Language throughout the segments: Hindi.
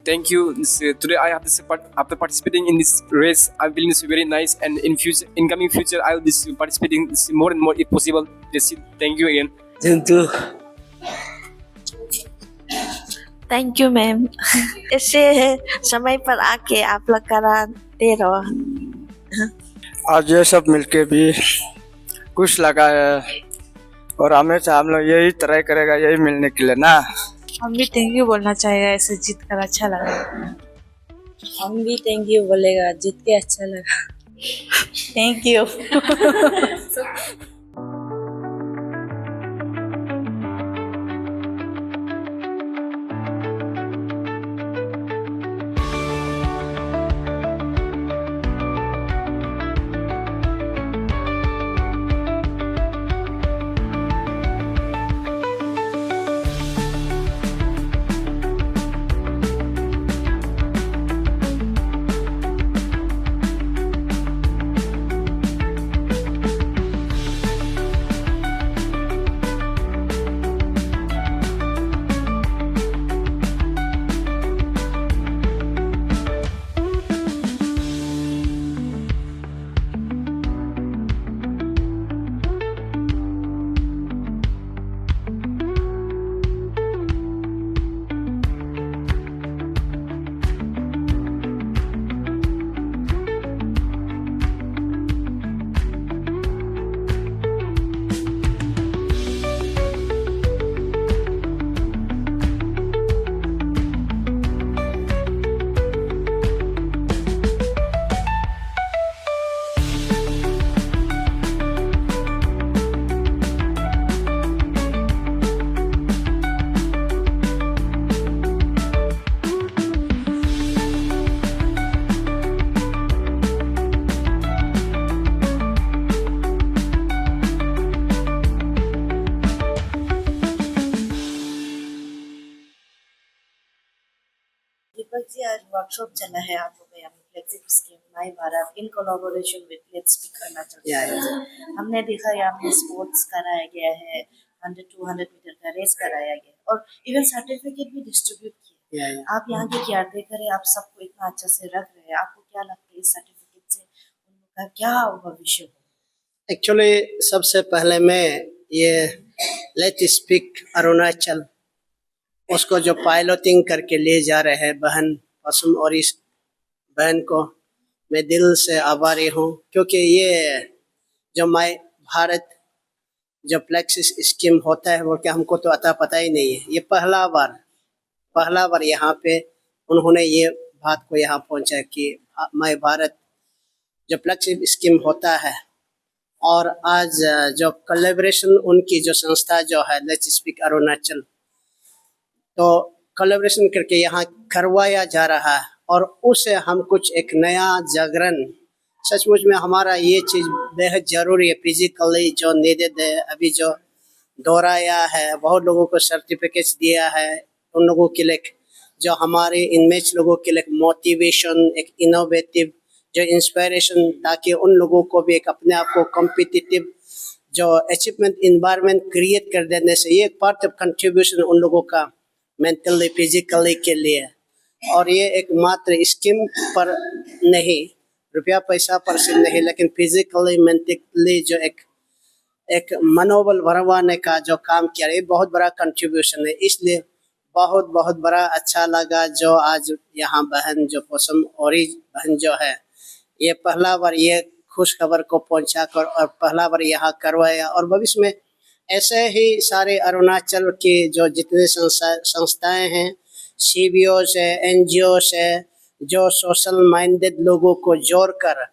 thank you. Today I have this after participating in this race. I believe it's very nice, and in future, in coming future, I will be participating more and more if possible. Thank you again. Juntu. Thank you ma'am. ऐसे समय पर आके आप लोग कराते रहो। आज ये सब मिलके भी कुछ लगा है और हमेशा हम लोग यही ट्राई करेगा यही मिलने के लिए ना। हम भी थैंक यू बोलना चाहेगा, ऐसे जीत कर अच्छा लगा। हम भी थैंक यू बोलेगा, जीत के अच्छा लगा। Thank you. दीपक जी, आज वर्कशॉप चला है आप लोग यहाँ पे फ्लेक्सिब scheme my Bharat in collaboration with let's speak Arunachal. हमने देखा यहाँ पे स्पोर्ट्स कराया गया है, 100-200 मीटर का रेस कराया गया और इवन सर्टिफिकेट भी डिस्ट्रीब्यूट किए। आप यहाँ के केयरटेकर है, आप सबको इतना अच्छा से रख रहे हैं, आपको क्या लगता है इस सर्टिफिकेट से उनका क्या भविष्य होगा? एक्चुअली सबसे पहले मैं ये लेट्स स्पीक अरुणाचल उसको जो पायलटिंग करके ले जा रहे हैं बहन पसम और इस बहन को मैं दिल से आभारी हूँ, क्योंकि ये जो माई भारत जो फ्लेक्सिस स्कीम होता है वो क्या हमको तो अता पता ही नहीं है। ये पहला बार यहाँ पे उन्होंने ये बात को यहाँ पहुँचा कि माई भारत जो फ्लेक्सिस स्कीम होता है। और आज जो कोलैबोरेशन उनकी जो संस्था जो है लेट्स स्पीक अरुणाचल, तो कोलैबोरेशन करके यहाँ करवाया जा रहा है और उससे हम कुछ एक नया जागरण, सचमुच में हमारा ये चीज़ बेहद ज़रूरी है। फिजिकली जो नीडेड है, अभी जो दोहराया है, बहुत लोगों को सर्टिफिकेट्स दिया है, उन लोगों के लिए जो हमारे इनमेज लोगों के लिए मोटिवेशन, एक इनोवेटिव जो इंस्पिरेशन, ताकि उन लोगों को भी एक अपने आप को कॉम्पिटिटिव जो अचीवमेंट इन्वायरमेंट क्रिएट कर देने से ये एक पार्ट ऑफ कंट्रीब्यूशन उन लोगों का मेंटली फिजिकली के लिए। और ये एक मात्र स्कीम पर नहीं, रुपया पैसा पर सिर्फ नहीं, लेकिन फिजिकली मेंटली जो एक मनोबल बढ़वाने का जो काम किया ये बहुत बड़ा कंट्रीब्यूशन है। इसलिए बहुत बड़ा अच्छा लगा जो आज यहाँ बहन जो पोसम औरी बहन जो है ये पहला बार ये खुश खबर को पहुँचा कर और पहला बार यहाँ करवाया। और भविष्य में ऐसे ही सारे अरुणाचल के जो जितने संस्थाएं हैं, CBO से NGO से जो सोशल माइंडेड लोगों को जोड़कर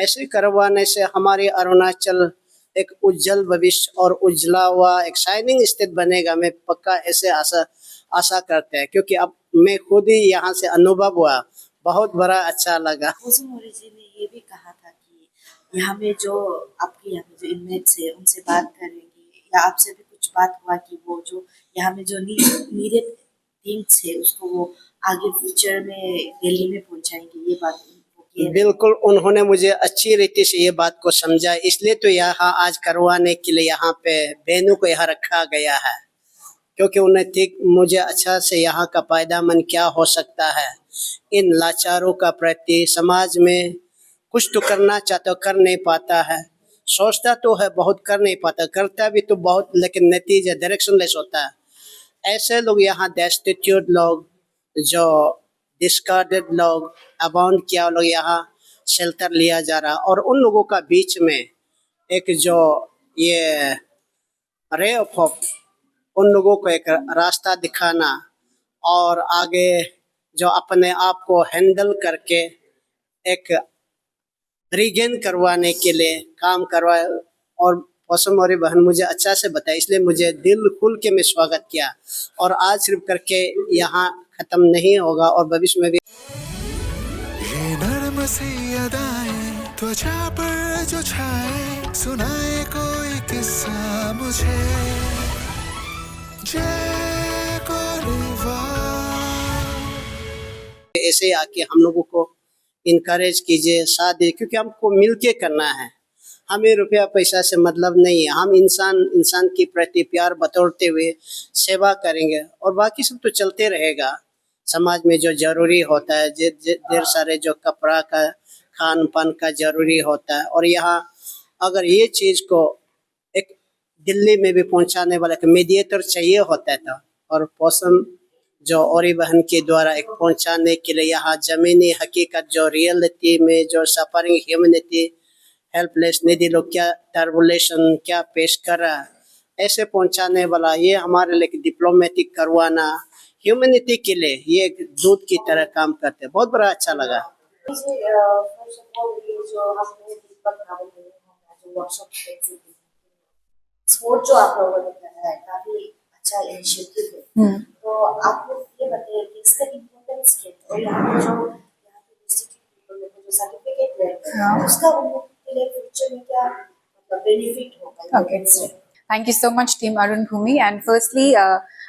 ऐसे करवाने से हमारे अरुणाचल एक उज्जवल भविष्य और उजला हुआ एक शाइनिंग स्टेट बनेगा। मैं पक्का ऐसे आशा करते हैं, क्योंकि अब मैं खुद ही यहाँ से अनुभव हुआ, बहुत बड़ा अच्छा लगा। पोसम औरी जी ने ये भी कहा था कि यहाँ में जो आपके यहाँ में जो इनमेट्स है उनसे बात करेंगे, या आपसे भी कुछ बात हुआ कि वो जो यहाँ में जो नीडेड थिंग्स है उसको वो आगे फ्यूचर में दिल्ली में पहुँचाएंगे, ये बात बिल्कुल उन्होंने मुझे अच्छी रीति से ये बात को समझा, इसलिए तो यहाँ आज करवाने के लिए यहाँ पे बहनों को यहाँ रखा गया है, क्योंकि उन्हें ठीक मुझे अच्छा से यहाँ का फायदामंद क्या हो सकता है इन लाचारों का प्रति समाज में कुछ तो करना चाहता कर नहीं पाता है, सोचता तो है बहुत कर नहीं पाता, करता भी तो बहुत लेकिन नतीजा डायरेक्शनलेस होता है। ऐसे लोग यहाँ डेस्टिट्यूट लोग, जो डिस्कार्डेड लोग, अबाउंड किया लोग यहाँ शेल्टर लिया जा रहा, और उन लोगों का बीच में एक जो ये रे ऑफ होप, उन लोगों को एक रास्ता दिखाना और आगे जो अपने आप को हैंडल करके एक रीगेन करवाने के लिए काम करवाए। और पौसम और बहन मुझे अच्छा से बताया, इसलिए मुझे दिल खुल के मैं स्वागत किया, और आज सिर्फ करके यहाँ खत्म नहीं होगा और भविष्य में भी। ये नर्म सी अदाएं त्वचा पर जो छाए, सुनाए कोई किस्सा मुझे, जय कोलिवार। ऐसे आके हम लोगों को इनकरेज कीजिए, साथ दे, क्योंकि हमको मिलके करना है, हमें रुपया पैसा से मतलब नहीं है। हम इंसान के प्रति प्यार बतौरते हुए सेवा करेंगे और बाकी सब तो चलते रहेगा। समाज में जो जरूरी होता है, ढेर सारे जो कपड़ा का, खान पान का जरूरी होता है, और यहाँ अगर ये चीज़ को एक दिल्ली में भी पहुँचाने वाला एक मीडिएटर चाहिए होता था, और पौसम जो औरी बहन के द्वारा एक पहुँचाने के लिए यहाँ ज़मीनी हकीकत, जो रियलिटी में जो सफरिंग ह्यूमैनिटी, हेल्पलेस निधि लोग क्या टर्बुलेशन क्या पेश कर रहा है, ऐसे पहुँचाने वाला ये हमारे लिए डिप्लोमेटिक करवाना ह्यूमैनिटी के लिए ये एक दूध की तरह काम करते हैं। बहुत बड़ा अच्छा लगा। स्पोर्ट जो आप लोगों ने करा है काफी अच्छा इनिशिएटिव है, तो आप लोग ये बताइए कि इसका इम्पोर्टेंस क्या है, और यहाँ पे जो जो सर्टिफिकेट है उसका उन लोगों के लिए फ्यूचर में क्या मतलब बेनिफिट होगा। Okay. Thank you so much, Team Arun Bhumi. And firstly,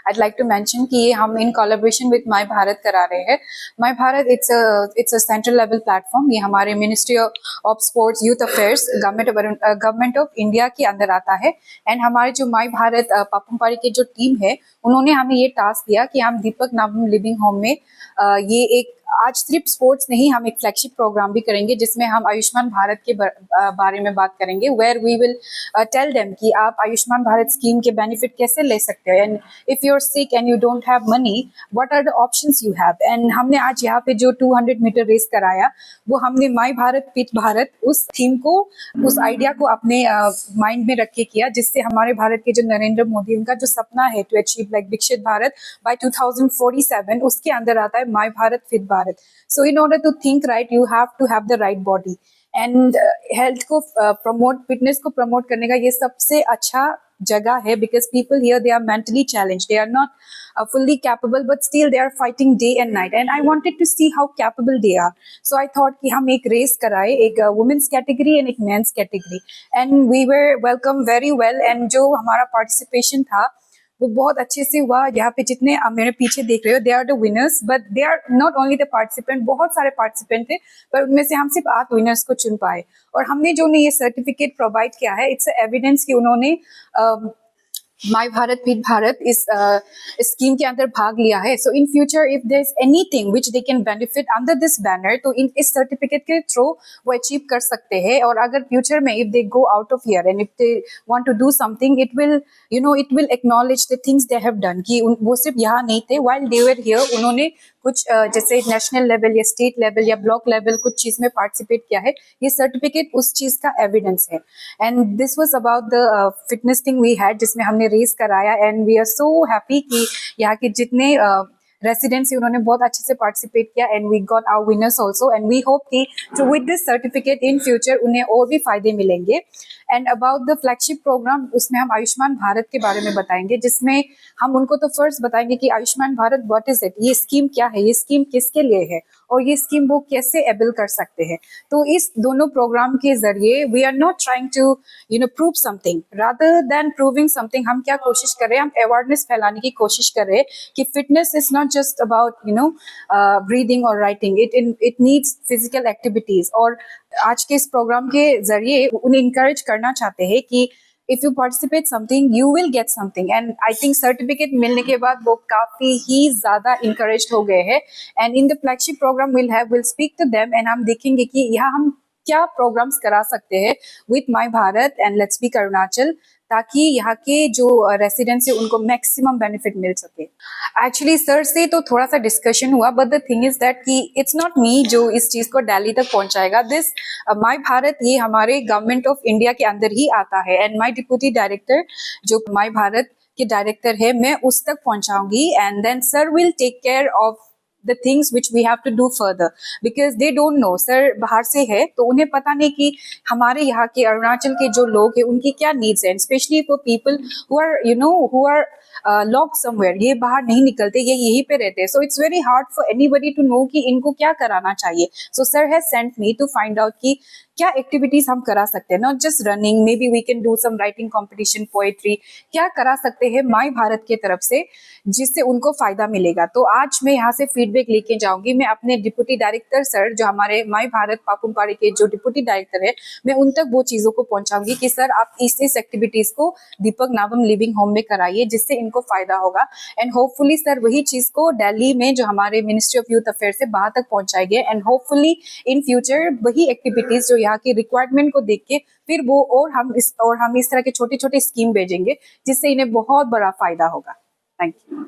I'd like to mention कि हम in collaboration with My Bharat करा रहे हैं। My Bharat it's a central level platform। ये हमारे Ministry of Sports, Youth Affairs, Government of India के अंदर आता है। And हमारे जो My Bharat पापुमपाड़ी की जो टीम है, उन्होंने हमें ये टास्क दिया कि हम दीपक नाम लिविंग होम में ये एक आज सिर्फ स्पोर्ट्स नहीं, हम एक फ्लैगशिप प्रोग्राम भी करेंगे जिसमें हम आयुष्मान भारत के बारे में बात करेंगे, where we will tell them कि आप आयुष्मान भारत स्कीम के बेनिफिट कैसे ले सकते हो, and if you are sick and you don't have money, what are the options you have. And हमने आज यहाँ पे जो 200 मीटर रेस कराया, वो हमने माई भारत पिट भारत उस थीम को, उस आइडिया को अपने माइंड में रख के किया, जिससे हमारे भारत के जो नरेंद्र मोदी, उनका जो सपना है टू अचीव लाइक विकसित भारत बाय 2047, उसके अंदर आता है my Bharat fit Bharat. So in order to think right, you have to have the right body. And health को promote, fitness को promote करने का ये सबसे अच्छा जगह है, because people here, they are mentally challenged. They are not fully capable, but still they are fighting day and night. And I wanted to see how capable they are. So I thought कि हम एक race कराए, एक women's category and एक men's category. And we were welcomed very well. And जो हमारा participation था, वो बहुत अच्छे से हुआ। यहाँ पे जितने मेरे पीछे देख रहे हो, they are the winners, but they are not only the participant, बहुत सारे पार्टिसिपेंट थे, पर उनमें से हम सिर्फ 8 विनर्स को चुन पाए। और हमने जो उन्हें ये सर्टिफिकेट प्रोवाइड किया है, इट्स एविडेंस कि उन्होंने माई भारत फिट भारत इस स्कीम के अंदर भाग लिया है। So in future if there is anything which they can benefit under this banner, तो इस सर्टिफिकेट के थ्रू वो अचीव कर सकते हैं। और अगर फ्यूचर में if they go out of here and if they want to do something, it will it will acknowledge the things they have done, कि वो सिर्फ यहाँ नहीं थे, व्हाइल दे वर हियर उन्होंने कुछ जैसे नेशनल लेवल या स्टेट लेवल या ब्लॉक लेवल कुछ चीज़ में पार्टिसिपेट किया है। ये सर्टिफिकेट उस चीज़ का एविडेंस है। And this was about the fitness thing we had, जिसमें हमने रेस कराया। And we are so happy कि यहाँ के जितने रेसिडेंट्स उन्होंने बहुत अच्छे से पार्टिसिपेट किया, and we got our winners also. And we hope कि तो with this certificate in future उन्हें और भी फायदे मिलेंगे। And about the flagship programme, उसमें हम आयुष्मान भारत के बारे में बताएंगे, जिसमें हम उनको तो फर्स्ट बताएंगे कि Ayushman Bharat what is it, ये स्कीम क्या है, ये स्कीम किसके लिए है, और ये स्कीम वो कैसे एबल कर सकते हैं। तो इस दोनों प्रोग्राम के जरिए we are not trying to prove something, rather than proving something. हम क्या कोशिश कर रहे हैं, हम अवेयरनेस फैलाने की कोशिश कर रहे हैं कि fitness is not just about breathing और writing, it needs physical activities. और आज के इस प्रोग्राम के जरिए उन्हें इंकरेज करना चाहते हैं कि if you participate something you will get something, and I think certificate मिलने के बाद वो काफी ही ज्यादा encouraged हो गए हैं, and in the flagship program we'll speak to them and हम देखेंगे कि यहाँ हम क्या प्रोग्राम्स करा सकते हैं with My Bharat and Let's Speak Arunachal, ताकि यहाँ के जो रेसिडेंट्स है उनको मैक्सिमम बेनिफिट मिल सके। एक्चुअली सर से तो थोड़ा सा डिस्कशन हुआ, but the thing is that कि इट्स नॉट मी जो इस चीज को दिल्ली तक पहुंचाएगा। दिस माय भारत ये हमारे गवर्नमेंट ऑफ इंडिया के अंदर ही आता है, एंड माय डिप्यूटी डायरेक्टर जो माय भारत के डायरेक्टर है मैं उस तक पहुंचाऊंगी, and then sir will take care of the things which we have to do further, because they don't know। Sir बाहर से है तो उन्हें पता नहीं कि हमारे यहाँ के अरुणाचल के जो लोग हैं उनकी क्या नीड्स हैं, specially for people who are who are locked somewhere, ये बाहर नहीं निकलते, ये यहीं पे रहते हैं। So it's very hard for anybody to know कि इनको क्या कराना चाहिए। So sir has sent me to find out कि क्या एक्टिविटीज हम करा सकते हैं, not just running, maybe we can do some writing competition, poetry, क्या करा सकते हैं माय भारत के तरफ से जिससे उनको फायदा मिलेगा। तो आज मैं यहाँ से फीडबैक लेके जाऊंगी। मैं अपने डिप्यूटी डायरेक्टर सर जो हमारे माय भारत पापुम पारे के जो डिप्यूटी डायरेक्टर है, मैं उन तक वो चीजों को पहुंचाऊंगी कि सर आप इस एक्टिविटीज को दीपक नावम लिविंग होम में कराइए जिससे इनको फायदा होगा, एंड होपफुली सर वही चीज को दिल्ली में जो हमारे मिनिस्ट्री ऑफ यूथ अफेयर से बाहर तक पहुंचाएंगे, एंड होपफुली इन फ्यूचर वही एक्टिविटीज जो यहाँ की रिक्वायरमेंट को देख के फिर वो और हम इस तरह के छोटे छोटे स्कीम भेजेंगे जिससे इन्हें बहुत बड़ा फायदा होगा। Thank you.